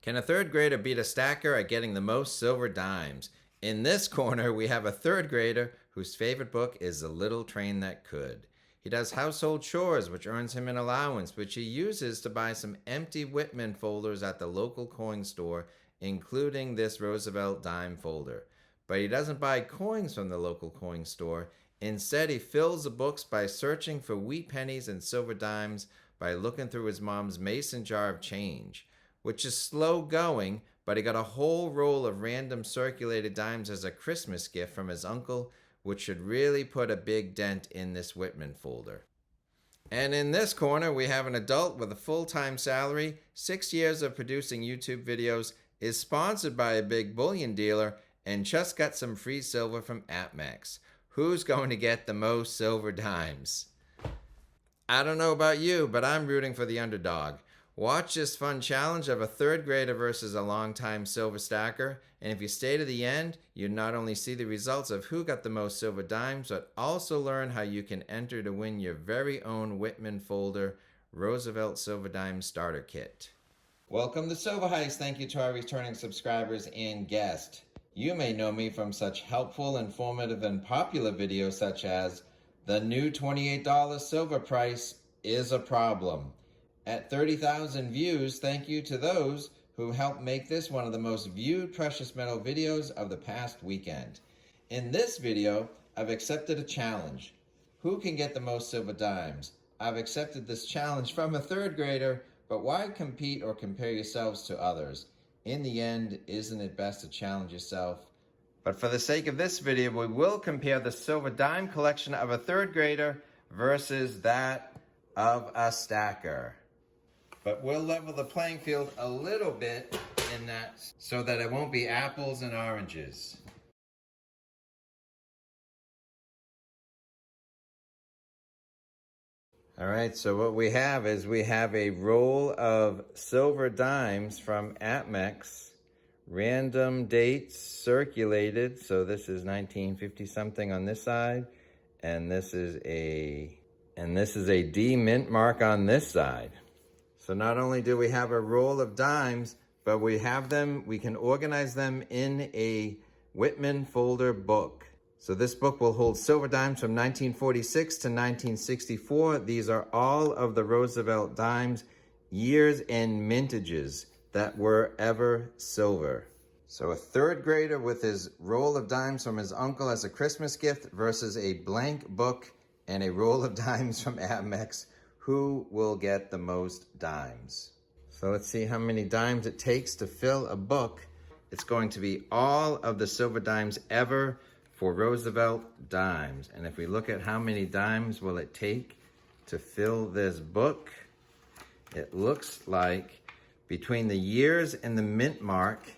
Can a third grader beat a stacker at getting the most silver dimes? In this corner, we have a third grader whose favorite book is The Little Train That Could. He does household chores, which earns him an allowance, which he uses to buy some empty Whitman folders at the local coin store, including this Roosevelt dime folder. But he doesn't buy coins from the local coin store. Instead, he fills the books by searching for wheat pennies and silver dimes by looking through his mom's mason jar of change, which is slow going, but he got a whole roll of random circulated dimes as a Christmas gift from his uncle, which should really put a big dent in this Whitman folder. And in this corner, we have an adult with a full-time salary, 6 years of producing YouTube videos, is sponsored by a big bullion dealer, and just got some free silver from APMEX. Who's going to get the most silver dimes? I don't know about you, but I'm rooting for the underdog. Watch this fun challenge of a third grader versus a longtime silver stacker, and if you stay to the end, you not only see the results of who got the most silver dimes, but also learn how you can enter to win your very own Whitman Folder Roosevelt Silver Dime Starter Kit. Welcome to Silver Heist. Thank you to our returning subscribers and guests. You may know me from such helpful, informative, and popular videos such as the new $28 silver price is a problem. At 30,000 views, thank you to those who helped make this one of the most viewed precious metal videos of the past weekend. In this video, I've accepted a challenge. Who can get the most silver dimes? I've accepted this challenge from a third grader, but why compete or compare yourselves to others? In the end, isn't it best to challenge yourself? But for the sake of this video, we will compare the silver dime collection of a third grader versus that of a stacker. But we'll level the playing field a little bit in that so that it won't be apples and oranges. All right, so what we have is we have a roll of silver dimes from APMEX, random dates circulated. So this is 1950 something on this side, and this is a D mint mark on this side. So not only do we have a roll of dimes, but we can organize them in a Whitman Folder book. So this book will hold silver dimes from 1946 to 1964. These are all of the Roosevelt dimes, years and mintages that were ever silver. So a third grader with his roll of dimes from his uncle as a Christmas gift versus a blank book and a roll of dimes from APMEX. Who will get the most dimes? So let's see how many dimes it takes to fill a book. It's going to be all of the silver dimes ever for Roosevelt dimes. And if we look at how many dimes will it take to fill this book, it looks like between the years and the mint mark,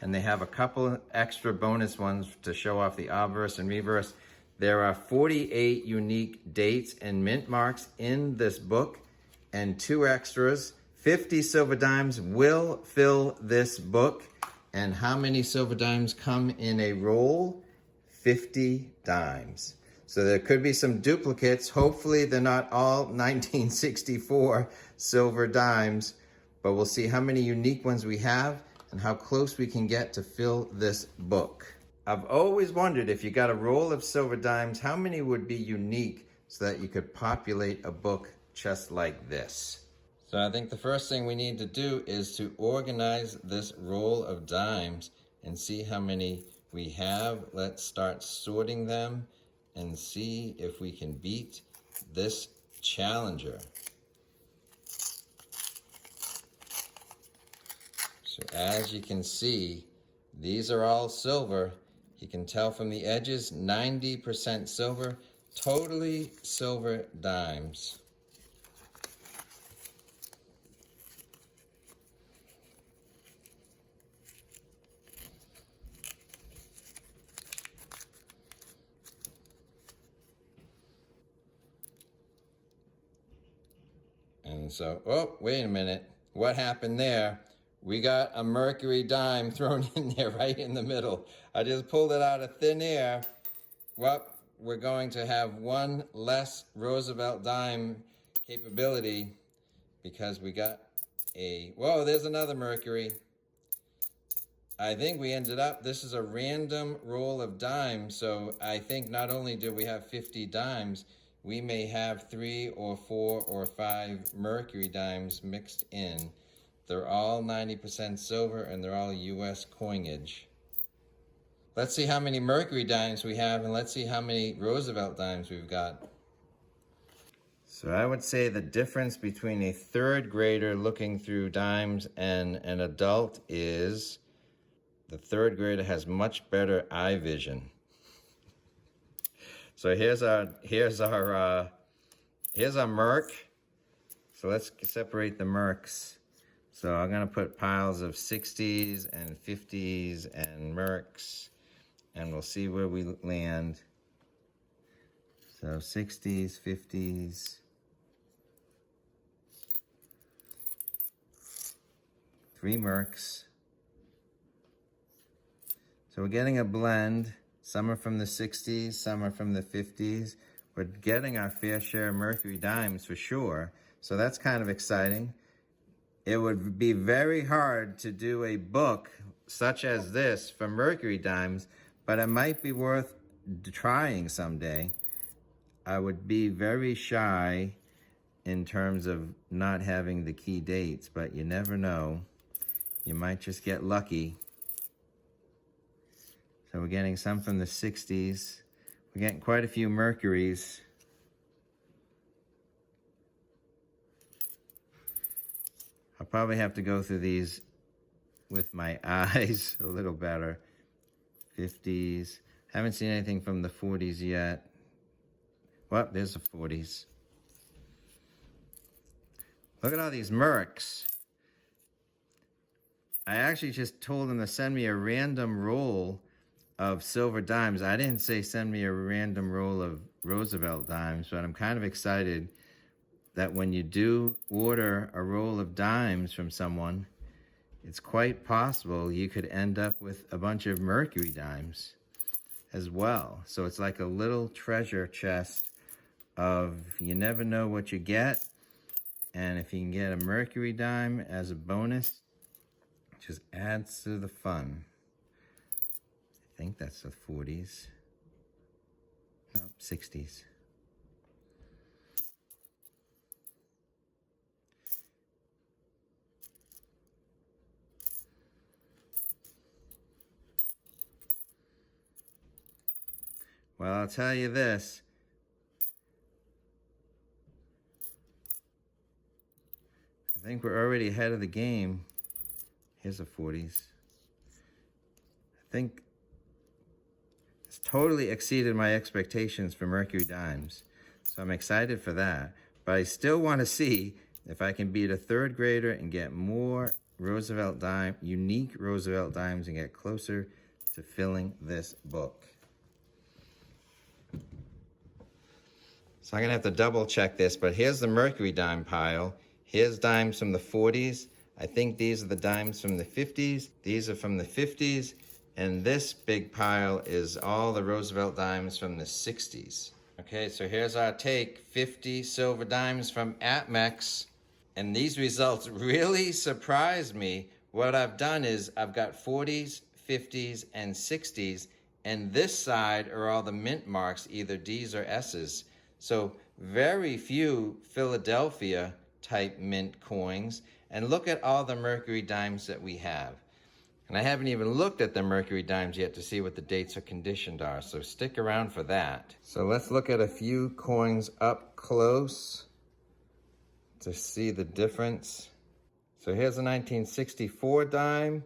and they have a couple extra bonus ones to show off the obverse and reverse, there are 48 unique dates and mint marks in this book, and 2 extras. 50 silver dimes will fill this book. And how many silver dimes come in a roll? 50 dimes. So there could be some duplicates. Hopefully they're not all 1964 silver dimes, but we'll see how many unique ones we have and how close we can get to fill this book. I've always wondered if you got a roll of silver dimes, how many would be unique so that you could populate a book just like this? So I think the first thing we need to do is to organize this roll of dimes and see how many we have. Let's start sorting them and see if we can beat this challenger. So as you can see, these are all silver. You can tell from the edges, 90% silver, totally silver dimes. And so, oh, wait a minute. What happened there? We got a mercury dime thrown in there right in the middle. I just pulled it out of thin air. Well, we're going to have one less Roosevelt dime capability because we got a, whoa, there's another mercury. I think we ended up, this is a random roll of dimes, so I think not only do we have 50 dimes, we may have 3 or 4 or 5 mercury dimes mixed in. They're all 90% silver and they're all US coinage. Let's see how many mercury dimes we have, and let's see how many Roosevelt dimes we've got. So I would say the difference between a third grader looking through dimes and an adult is the third grader has much better eye vision. So here's our Merc. So let's separate the Mercs. So I'm gonna put piles of 60s and 50s and Mercs, and we'll see where we land. So 60s, 50s, 3 Mercs. So we're getting a blend. Some are from the 60s, some are from the 50s. We're getting our fair share of mercury dimes for sure. So that's kind of exciting. It would be very hard to do a book such as this for mercury dimes, but it might be worth trying someday. I would be very shy in terms of not having the key dates, but you never know. You might just get lucky. So we're getting some from the 60s. We're getting quite a few mercuries. I'll probably have to go through these with my eyes a little better. 50s. Haven't seen anything from the 40s yet. Well, there's the 40s. Look at all these Mercs. I actually just told them to send me a random roll of silver dimes. I didn't say send me a random roll of Roosevelt dimes, but I'm kind of excited that when you do order a roll of dimes from someone, it's quite possible you could end up with a bunch of mercury dimes as well. So it's like a little treasure chest of you never know what you get. And if you can get a mercury dime as a bonus, it just adds to the fun. I think that's the 40s. No, 60s. Well, I'll tell you this. I think we're already ahead of the game. Here's the 40s. I think it's totally exceeded my expectations for mercury dimes. So I'm excited for that. But I still want to see if I can beat a third grader and get more Roosevelt dime, unique Roosevelt dimes, and get closer to filling this book. So I'm gonna have to double check this, but here's the mercury dime pile. Here's dimes from the 40s. I think these are the dimes from the 50s. These are from the 50s. And this big pile is all the Roosevelt dimes from the 60s. Okay, so here's our take. 50 silver dimes from APMEX. And these results really surprised me. What I've done is I've got 40s, 50s, and 60s. And this side are all the mint marks, either D's or S's. So very few Philadelphia type mint coins. And look at all the mercury dimes that we have. And I haven't even looked at the mercury dimes yet to see what the dates or conditioned are. So stick around for that. So let's look at a few coins up close to see the difference. So here's a 1964 dime.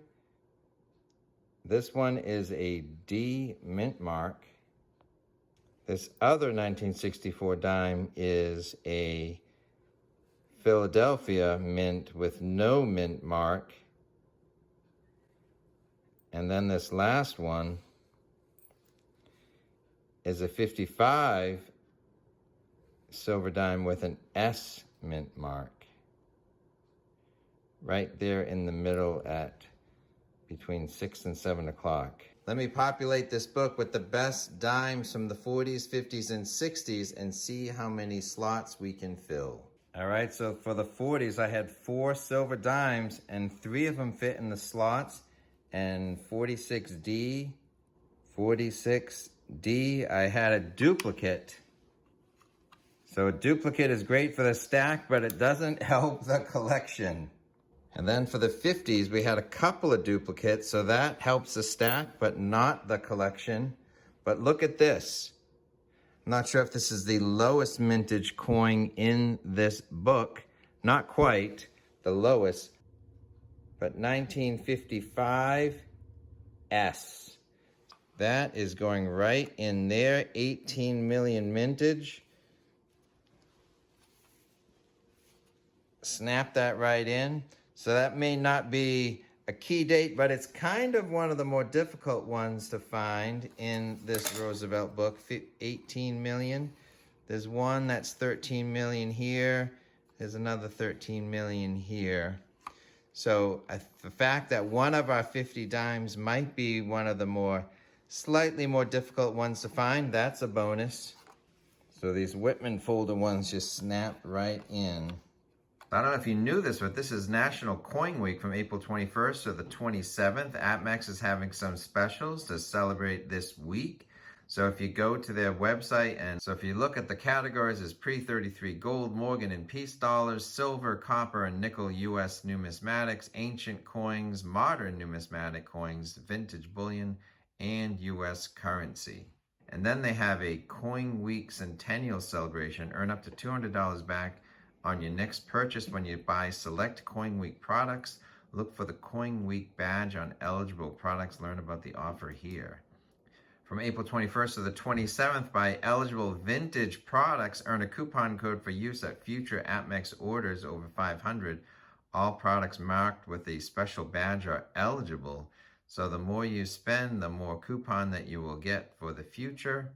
This one is a D mint mark. This other 1964 dime is a Philadelphia mint with no mint mark. And then this last one is a 55 silver dime with an S mint mark. Right there in the middle at between 6 and 7 o'clock. Let me populate this book with the best dimes from the 40s, 50s, and 60s and see how many slots we can fill. All right, so for the 40s, I had 4 silver dimes and 3 of them fit in the slots. and 46D. 46D, I had a duplicate. So a duplicate is great for the stack, but it doesn't help the collection. And then for the 50s, we had a couple of duplicates, so that helps the stack, but not the collection. But look at this. I'm not sure if this is the lowest mintage coin in this book. Not quite the lowest, but 1955 S. That is going right in there, 18 million mintage. Snap that right in. So that may not be a key date, but it's kind of one of the more difficult ones to find in this Roosevelt book, 18 million. There's one that's 13 million here. There's another 13 million here. So the fact that one of our 50 dimes might be one of the slightly more difficult ones to find, that's a bonus. So these Whitman Folder ones just snap right in. I don't know if you knew this, but this is National Coin Week from April 21st to the 27th. APMEX is having some specials to celebrate this week. So if you go to their website, if you look at the categories, is pre-33 gold, Morgan and Peace dollars, silver, copper, and nickel U.S. numismatics, ancient coins, modern numismatic coins, vintage bullion, and U.S. currency. And then they have a Coin Week Centennial Celebration. Earn up to $200 back on your next purchase when you buy select Coin Week products. Look for the Coin Week badge on eligible products. Learn about the offer here. From April 21st to the 27th, buy eligible vintage products. Earn a coupon code for use at future APMEX orders over 500. All products marked with a special badge are eligible. So the more you spend, the more coupon that you will get for the future.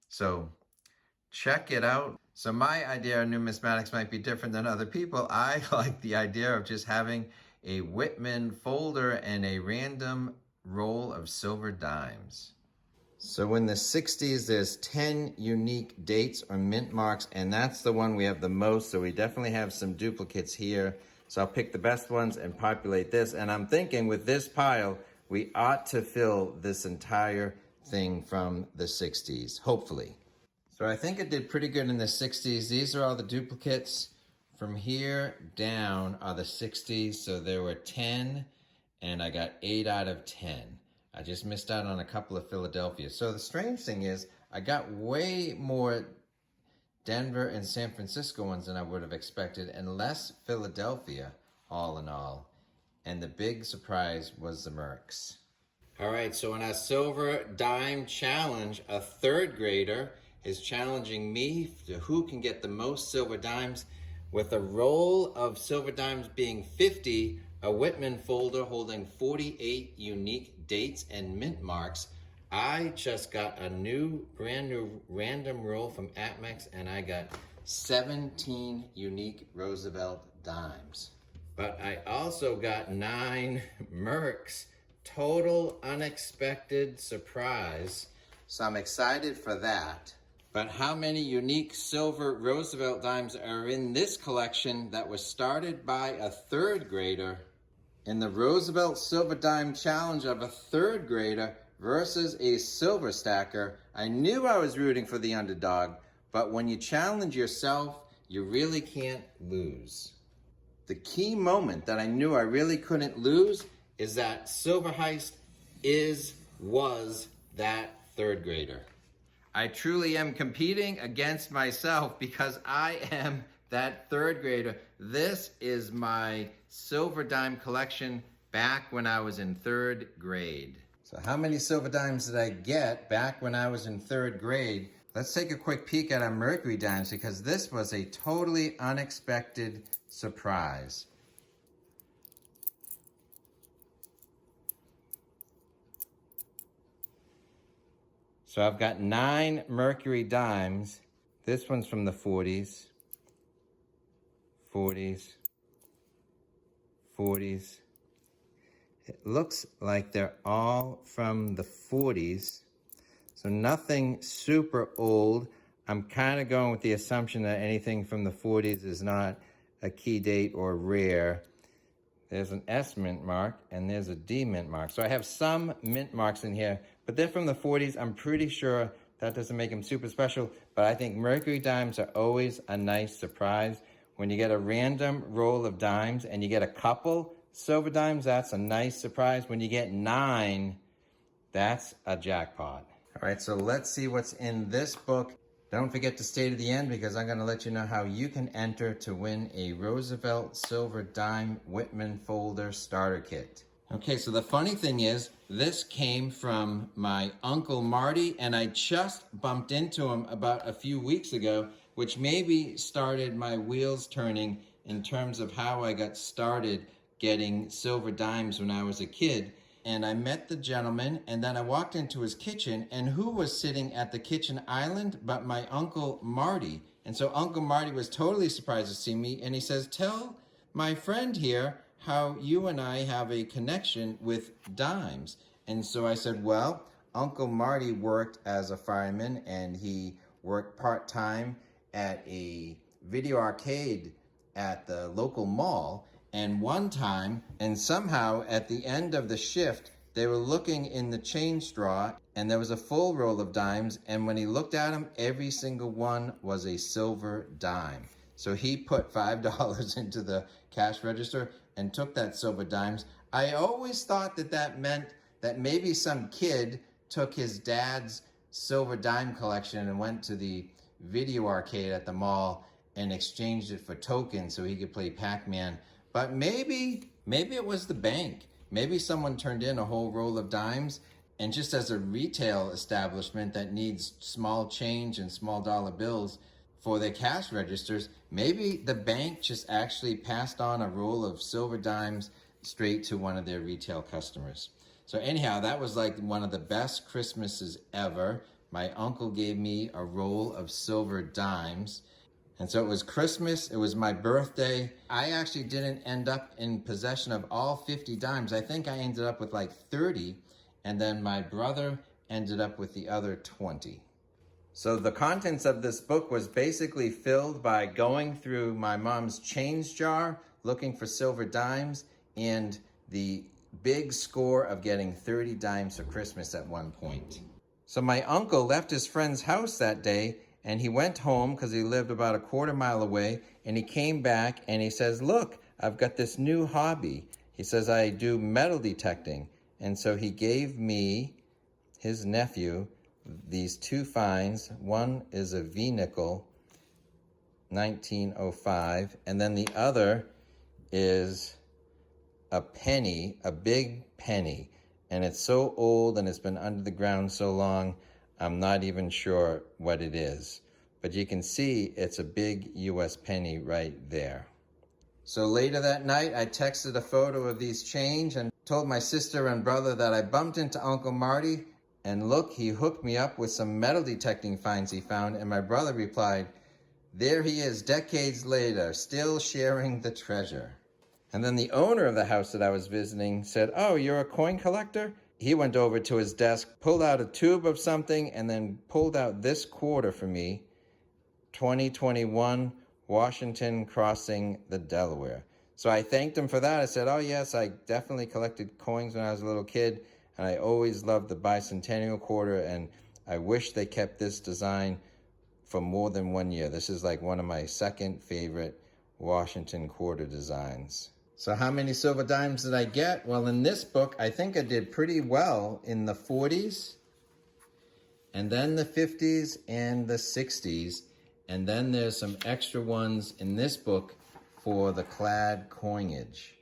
So check it out. So my idea of numismatics might be different than other people. I like the idea of just having a Whitman folder and a random roll of silver dimes. So in the 60s, there's 10 unique dates or mint marks, and that's the one we have the most. So we definitely have some duplicates here. So I'll pick the best ones and populate this. And I'm thinking with this pile, we ought to fill this entire thing from the 60s, hopefully. So I think it did pretty good in the 60s. These are all the duplicates. From here down are the 60s. So there were 10, and I got 8 out of 10. I just missed out on a couple of Philadelphia. So the strange thing is I got way more Denver and San Francisco ones than I would have expected, and less Philadelphia, all in all. And the big surprise was the Mercs. All right, so in our silver dime challenge, a third grader is challenging me to who can get the most silver dimes. With a roll of silver dimes being 50, a Whitman folder holding 48 unique dates and mint marks, I just got a brand new random roll from APMEX, and I got 17 unique Roosevelt dimes. But I also got 9 Mercs, total unexpected surprise. So I'm excited for that. But how many unique silver Roosevelt dimes are in this collection that was started by a third grader? In the Roosevelt Silver Dime Challenge of a third grader versus a silver stacker, I knew I was rooting for the underdog, but when you challenge yourself, you really can't lose. The key moment that I knew I really couldn't lose is that Silver Heist was that third grader. I truly am competing against myself because I am that third grader. This is my silver dime collection back when I was in third grade. So how many silver dimes did I get back when I was in third grade? Let's take a quick peek at our Mercury dimes because this was a totally unexpected surprise. So I've got 9 Mercury dimes. This one's from the 40s. 40s. 40s. It looks like they're all from the 40s. So nothing super old. I'm kind of going with the assumption that anything from the 40s is not a key date or rare. There's an S mint mark, and there's a D mint mark. So I have some mint marks in here, but they're from the 40s. I'm pretty sure that doesn't make them super special, but I think Mercury dimes are always a nice surprise. When you get a random roll of dimes and you get a couple silver dimes, that's a nice surprise. When you get 9, that's a jackpot. All right, so let's see what's in this book. Don't forget to stay to the end because I'm going to let you know how you can enter to win a Roosevelt Silver Dime Whitman Folder Starter Kit. Okay, so the funny thing is, this came from my Uncle Marty, and I just bumped into him about a few weeks ago, which maybe started my wheels turning in terms of how I got started getting silver dimes when I was a kid. And I met the gentleman, and then I walked into his kitchen, and who was sitting at the kitchen island but my Uncle Marty. And so Uncle Marty was totally surprised to see me, and he says, "Tell my friend here how you and I have a connection with dimes." And so I said, well, Uncle Marty worked as a fireman, and he worked part-time at a video arcade at the local mall. And one time, and somehow at the end of the shift, they were looking in the change drawer, and there was a full roll of dimes, and when he looked at them, every single one was a silver dime. So he put $5 into the cash register and took that silver dimes. I always thought that that meant that maybe some kid took his dad's silver dime collection and went to the video arcade at the mall and exchanged it for tokens so he could play Pac-Man. But maybe it was the bank. Maybe someone turned in a whole roll of dimes, and just as a retail establishment that needs small change and small dollar bills for their cash registers, maybe the bank just actually passed on a roll of silver dimes straight to one of their retail customers. So anyhow, that was like one of the best Christmases ever. My uncle gave me a roll of silver dimes. And so it was Christmas, it was my birthday. I actually didn't end up in possession of all 50 dimes. I think I ended up with like 30, and then my brother ended up with the other 20. So the contents of this book was basically filled by going through my mom's change jar, looking for silver dimes, and the big score of getting 30 dimes for Christmas at one point. So my uncle left his friend's house that day, and he went home because he lived about a quarter mile away, and he came back and he says, "Look, I've got this new hobby." He says, "I do metal detecting." And so he gave me, his nephew, these two finds. One is a V-nickel, 1905, and then the other is a penny, a big penny. And it's so old and it's been under the ground so long, I'm not even sure what it is. But you can see it's a big US penny right there. So later that night, I texted a photo of these change and told my sister and brother that I bumped into Uncle Marty, and look, he hooked me up with some metal detecting finds he found, and my brother replied, "There he is, decades later, still sharing the treasure." And then the owner of the house that I was visiting said, "Oh, you're a coin collector?" He went over to his desk, pulled out a tube of something, and then pulled out this quarter for me, 2021, Washington crossing the Delaware. So I thanked him for that. I said, "Oh yes, I definitely collected coins when I was a little kid, and I always loved the bicentennial quarter, and I wish they kept this design for more than 1 year. This is like one of my second favorite Washington quarter designs." So how many silver dimes did I get? Well, in this book, I think I did pretty well in the 40s, and then the 50s and the 60s. And then there's some extra ones in this book for the clad coinage.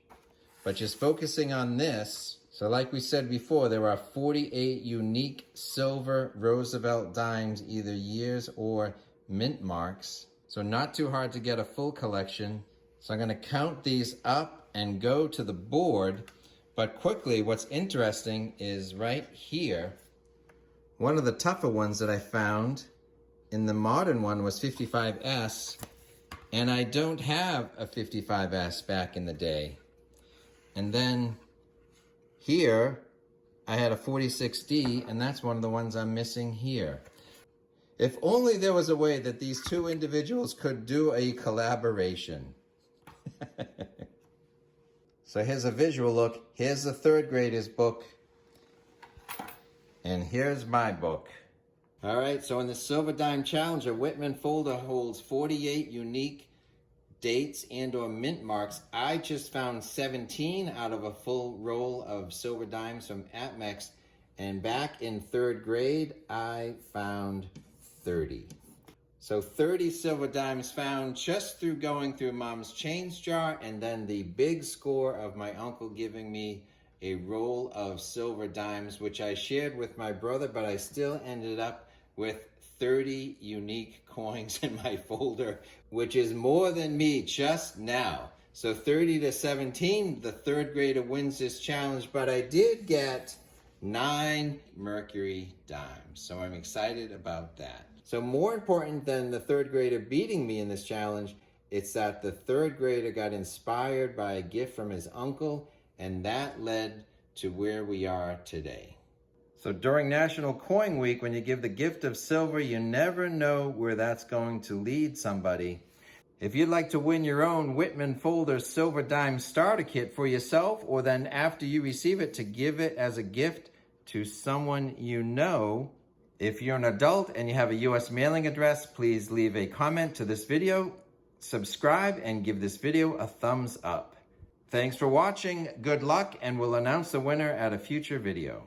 But just focusing on this, so like we said before, there are 48 unique silver Roosevelt dimes, either years or mint marks. So not too hard to get a full collection. So I'm going to count these up and go to the board. But quickly, what's interesting is right here, one of the tougher ones that I found in the modern one was 55S, and I don't have a 55S back in the day. And then here, I had a 46D, and that's one of the ones I'm missing here. If only there was a way that these two individuals could do a collaboration. So here's a visual look. Here's the third grader's book. And here's my book. All right, so in the Silver Dime Challenge, a Whitman Folder holds 48 unique dates and or mint marks. I just found 17 out of a full roll of silver dimes from APMEX. And back in third grade, I found 30. So 30 silver dimes found just through going through Mom's change jar, and then the big score of my uncle giving me a roll of silver dimes, which I shared with my brother, but I still ended up with 30 unique coins in my folder, which is more than me just now. So 30 to 17, the third grader wins this challenge, but I did get 9 Mercury dimes. So I'm excited about that. So more important than the third grader beating me in this challenge, it's that the third grader got inspired by a gift from his uncle, and that led to where we are today. So during National Coin Week, when you give the gift of silver, you never know where that's going to lead somebody. If you'd like to win your own Whitman Folder Silver Dime Starter Kit for yourself, or then after you receive it, to give it as a gift to someone you know. If you're an adult and you have a U.S. mailing address, please leave a comment to this video, subscribe, and give this video a thumbs up. Thanks for watching, good luck, and we'll announce the winner at a future video.